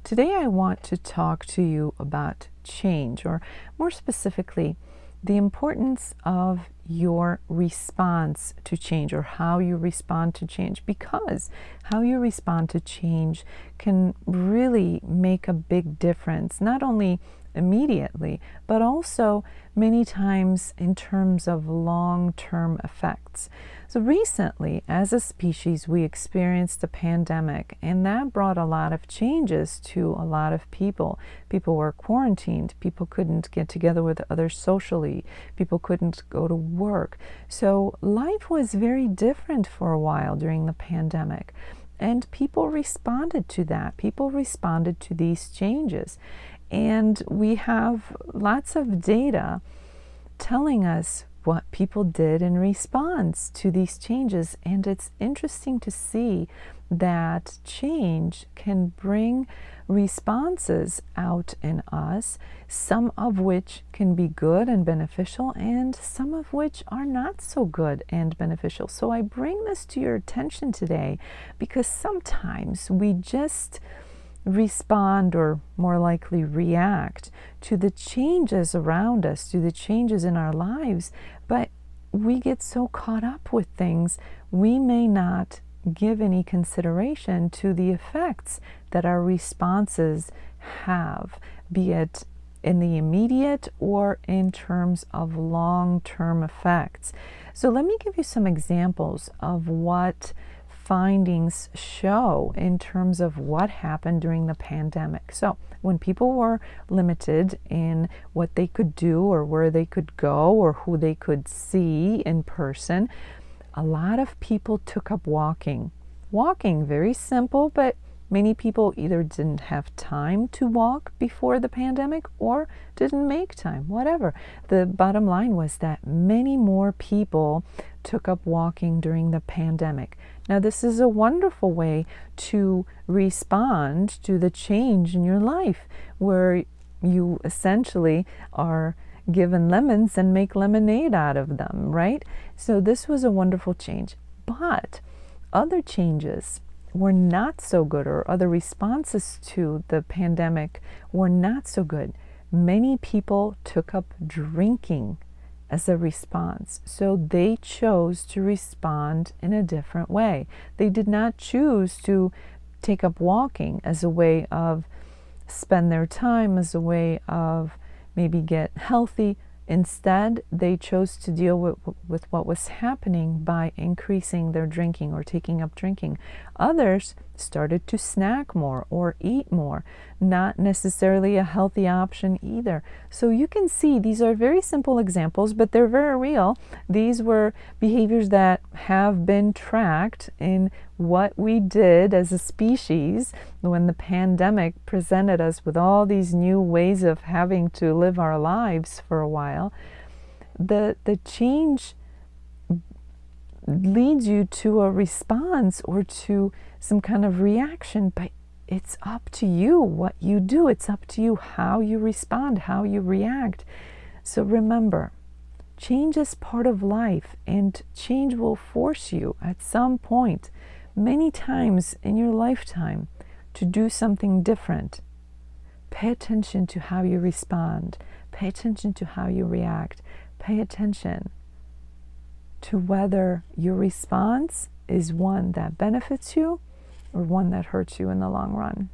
Today I want to talk to you about change, or more specifically, the importance of your response to change, or how you respond to change, because how you respond to change can really make a big difference, not only immediately, but also many times in terms of long-term effects. So recently, as a species, we experienced a pandemic, and that brought a lot of changes to a lot of people. People were quarantined, people couldn't get together with others socially, people couldn't go to work. So life was very different for a while during the pandemic. And people responded to that. People responded to these changes. And we have lots of data telling us what people did in response to these changes. And it's interesting to see that change can bring responses out in us, some of which can be good and beneficial, and some of which are not so good and beneficial. So I bring this to your attention today because sometimes we just respond, or more likely react, to the changes around us, to the changes in our lives, but we get so caught up with things we may not give any consideration to the effects that our responses have, be it in the immediate or in terms of long-term effects. So let me give you some examples of what findings show in terms of what happened during the pandemic. So when people were limited in what they could do, or where they could go, or who they could see in person, a lot of people took up walking. Walking, very simple, but many people either didn't have time to walk before the pandemic or didn't make time, whatever. The bottom line was that many more people took up walking during the pandemic. Now, this is a wonderful way to respond to the change in your life, where you essentially are given lemons and make lemonade out of them, right? So this was a wonderful change. But other changes were not so good, or other responses to the pandemic were not so good. Many people took up drinking as a response. So they chose to respond in a different way. They did not choose to take up walking as a way of spend their time, as a way of maybe get healthy. Instead, they chose to deal with what was happening by increasing their drinking, or taking up drinking. Others started to snack more or eat more, not necessarily a healthy option either. So you can see these are very simple examples, but they're very real. These were behaviors that have been tracked in what we did as a species when the pandemic presented us with all these new ways of having to live our lives for a while. The change leads you to a response, or to some kind of reaction, but it's up to you what you do. It's up to you how you respond, how you react. So remember, change is part of life, and change will force you at some point, many times in your lifetime, to do something different. Pay attention to how you respond. Pay attention to how you react. Pay attention to whether your response is one that benefits you or one that hurts you in the long run.